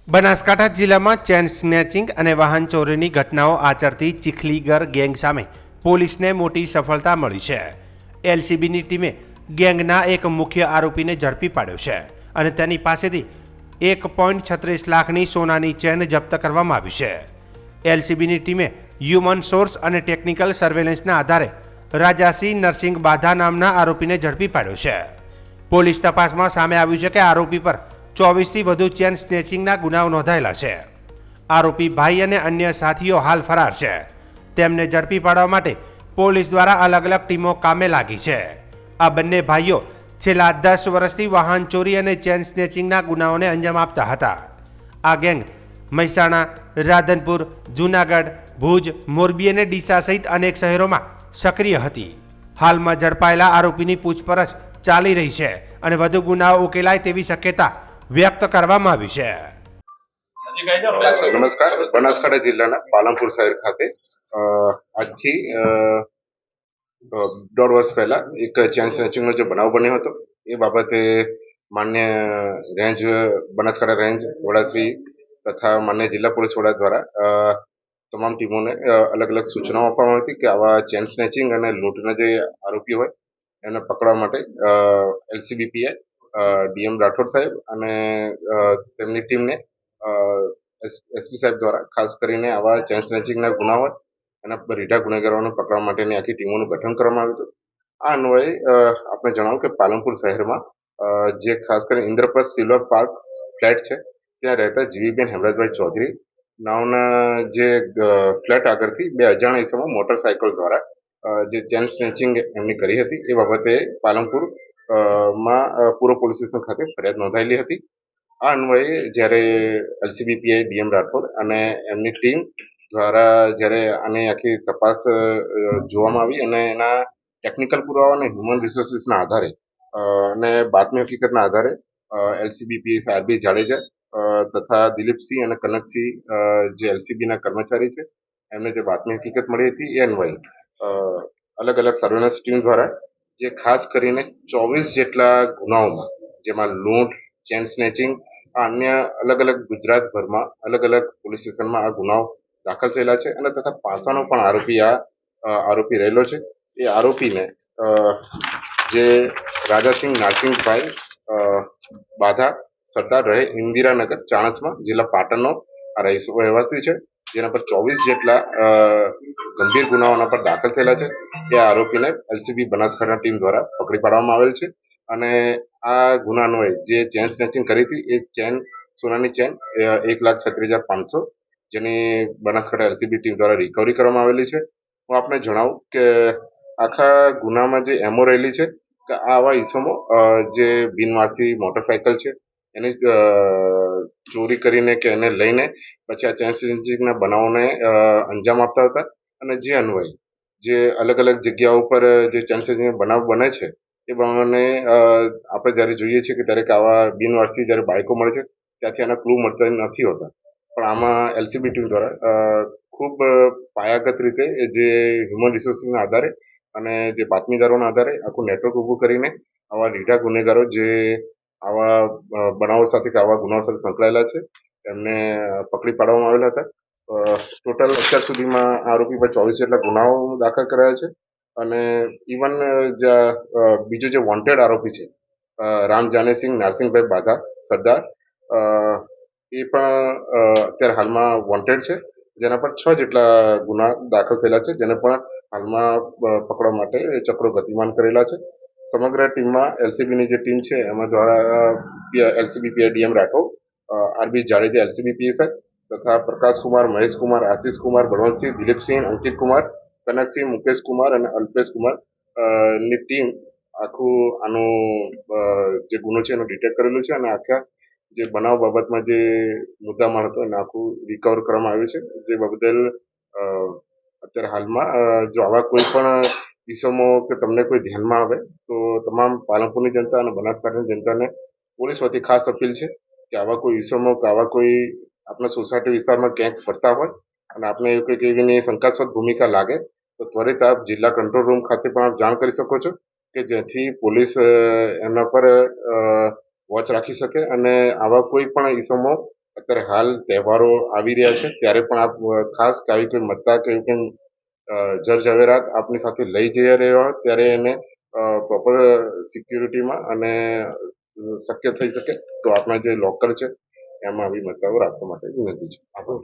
બનાસકાંઠા જિલ્લામાં chain snatching અને વાહન ચોરીની ઘટનાઓ આચરતી ચીખલીગર ગેંગ સામે પોલીસને મોટી સફળતા મળી છે. એલસીબીની ટીમે ગેંગના એક મુખ્ય આરોપીને ઝડપી પાડ્યો છે અને તેની પાસેથી 1.36 લાખની સોનાની ચેન જપ્ત કરવામાં આવી છે. એલસીબીની ટીમે હ્યુમન સોર્સ અને ટેકનિકલ સર્વેલન્સના આધારે રાજાસિંહ નરસિંહ બાધા નામના આરોપીને ઝડપી પાડ્યો છે. પોલીસ તપાસમાં સામે આવ્યું છે કે આરોપી પર 24થી વધુ ચેન સ્નેચિંગના ગુનાઓ નોંધાયેલા છે. આરોપી ભાઈ અને અન્ય સાથીઓ હાલ ફરાર છે. તેમને ઝડપી પાડવા માટે પોલીસ દ્વારા અલગ અલગ ટીમો કામે લાગી છે. આ બંને ભાઈઓ છેલ્લા 10 વર્ષથી વાહન ચોરી અને ચેન સ્નેચિંગના ગુનાઓને અંજામ આપતા હતા. આ ગેંગ મહેસાણા, રાધનપુર, જૂનાગઢ, ભુજ, મોરબી અને ડીસા સહિત અનેક શહેરોમાં સક્રિય હતી. હાલમાં ઝડપાયેલા આરોપીની પૂછપરછ ચાલી રહી છે અને વધુ ગુનાઓ ઉકેલાય તેવી શક્યતા વ્યક્ત કરવામાં આવી છે. નમસ્કાર. બનાસકાંઠા જિલ્લાના પાલનપુર શહેર ખાતે આજથી 1.5 વર્ષ પહેલા એક ચેન સ્નેચિંગનો જે બનાવ બન્યો હતો એ બાબતે માન્ય રેન્જ બનાસકાંઠા રેન્જ વડાશ્રી તથા માન્ય જિલ્લા પોલીસ વડા દ્વારા તમામ ટીમોને અલગ અલગ સૂચનાઓ આપવામાં આવી હતી કે આવા ચેન સ્નેચિંગ અને લૂંટના જે આરોપીઓ હોય એને પકડવા માટે એલસીબીપીઆઈ ડીએમ રાઠોડ સાહેબ અને તેમની ટીમને એસપી સાહેબ દ્વારા ખાસ કરીને આવા ચેન સ્નેચિંગના ગુના હોય એના રીઢા ગુનેગારોને પકડવા માટેની આખી ટીમોનું ગઠન કરવામાં આવ્યું હતું. આ અન્વયે આપણે જણાવ્યું કે પાલનપુર શહેરમાં જે ખાસ કરીને ઇન્દ્રપ્રસ્થ સિલ્વર પાર્ક ફ્લેટ છે ત્યાં રહેતા જીવીબેન હેમરાજભાઈ ચૌધરી નામના જે ફ્લેટ આગળથી 2 અજાણ્યા ઇસમો મોટરસાયકલ દ્વારા જે ચેન સ્નેચિંગ એમની કરી હતી એ બાબતે પાલનપુર માં પૂર્વ પોલીસ સ્ટેશન ખાતે ફરિયાદ નોંધાયેલી હતી. આ અન્વયે જ્યારે એલસીબીપીઆઈ ડીએમ રાઠોડ અને એમની ટીમ દ્વારા જ્યારે આની આખી તપાસ જોવામાં આવી અને એના ટેકનિકલ પુરાવા અને હ્યુમન રિસોર્સિસના આધારે અને બાતમી હકીકતના આધારે એલસીબીપીઆઈ આરબી જાડેજા તથા દિલીપસિંહ અને કનકસિંહ જે એલસીબીના કર્મચારી છે એમને જે બાતમી હકીકત મળી હતી એ અન્વયે અલગ અલગ સર્વેલન્સ ટીમ દ્વારા જે ખાસ કરીને 24 જેટલા ગુનાઓમાં જેમાં લૂંટ, ચેન સ્નેચિંગ અન્ય અલગ અલગ ગુજરાતભરમાં અલગ અલગ પોલીસ સ્ટેશનમાં આ ગુનાઓ દાખલ થયેલા છે અને તથા પાસાનો પણ આરોપી રહેલો છે. એ આરોપીને જે રાજાસિંહ નારસિંહભાઈ બાધા સરદાર રહે ઇન્દિરાનગર ચાણસ્મા જિલ્લા પાટણનો રહેવાસી છે, જેના પર 24 જેટલા ગંભીર ગુનાઓના પર દાખલ થયેલા છે. તે આરોપીને એલસીબી બનાસકાંઠા ટીમ દ્વારા પકડી પાડવામાં આવેલ છે અને આ ગુનાનો જે ચેન સ્નેચિંગ કરી હતી એ સોનાની ચેન 1,36,500 જેની બનાસકાંઠા એલસીબી ટીમ દ્વારા રિકવરી કરવામાં આવેલી છે. હું આપને જણાવું કે આખા ગુનામાં જે એમો રહેલી છે કે આવા ઈસમો જે બિનવારસી મોટરસાયકલ છે એની ચોરી કરીને કે એને લઈને પછી આ ચેન સ્નેચિંગના બનાવોને અંજામ આપતા હતા અને જે અન્વયે જે અલગ અલગ જગ્યાઓ ઉપર જે ચેન સ્નેચિંગ બનાવ બને છે એ પ્રમાણે આપણે જ્યારે જોઈએ છીએ કે ત્યારે આવા બિનવારસી જ્યારે બાઇકો મળે છે ત્યાંથી આના ક્લુ મળતા નથી હોતા, પણ આમાં એલસીબી ટીમ દ્વારા ખૂબ પાયાગત રીતે જે હ્યુમન રિસોર્સિસના આધારે અને જે બાતમીદારોના આધારે આખું નેટવર્ક ઊભું કરીને આવા રીઢા ગુનેગારો જે આવા બનાવો સાથે કે આવા ગુનાઓ સાથે સંકળાયેલા છે એમને પકડી પાડવામાં આવેલા હતા. ટોટલ અત્યાર સુધીમાં આરોપી પર 24 જેટલા ગુનાઓ દાખલ કરાયા છે અને ઇવન બીજો જે વોન્ટેડ આરોપી છે રામ જાનેસિંહ નારસિંહભાઈ બાધા સરદાર એ પણ અત્યારે હાલમાં વોન્ટેડ છે, જેના પર 6 જેટલા ગુના દાખલ થયેલા છે, જેને પણ હાલમાં પકડવા માટે ચક્રો ગતિમાન કરેલા છે. સમગ્ર ટીમમાં એલસીબીની જે ટીમ છે એમાં દ્વારા LCB PI DM Rathod, RB Jadeja LCB PSI તથા પ્રકાશકુમાર, મહેશકુમાર, આશીષકુમાર, બળવંતસિંહ, દિલીપસિંહ, અંકિતકુમાર, કનકસિંહ, મુકેશકુમાર અને અલ્પેશકુમાર ની ટીમ આખું આનું જે ગુનો છે એનું ડિટેક્ટ કરેલું છે અને આખા જે બનાવ બાબતમાં જે મુદ્દામાલ હતો એને આખું રિકવર કરવામાં આવ્યું છે. જે બદલ અત્યારે હાલમાં જો આવા કોઈ પણ કિસ્સાઓ કે તમને કોઈ ધ્યાનમાં આવે તો તમામ પાલનપુરની જનતા અને બનાસકાંઠાની જનતાને પોલીસ વતી ખાસ અપીલ છે કે આવા કોઈ વિષમો કે આવા કોઈ આપણા સોસાયટી વિસ્તારમાં ક્યાંક ફરતા હોય અને આપણે કંઈક એવી શંકાસ્પદ ભૂમિકા લાગે તો ત્વરિત આપ જિલ્લા કંટ્રોલ રૂમ ખાતે પણ આપ જાણ કરી શકો છો કે જેથી પોલીસ એમના પર વોચ રાખી શકે અને આવા કોઈ પણ ઇસમો અત્યારે હાલ તહેવારો આવી રહ્યા છે ત્યારે પણ આપ ખાસ કે આવી કોઈ મત્તા કે એવું કંઈ જર ઝવેરાત આપની સાથે લઈ જઈ રહ્યા હોય ત્યારે એને પ્રોપર સિક્યુરિટીમાં અને શક્ય થઈ શકે તો આપણા જે લોકર છે એમાં આવી મત્તાઓ રાખવા માટે વિનંતી છે આભાર.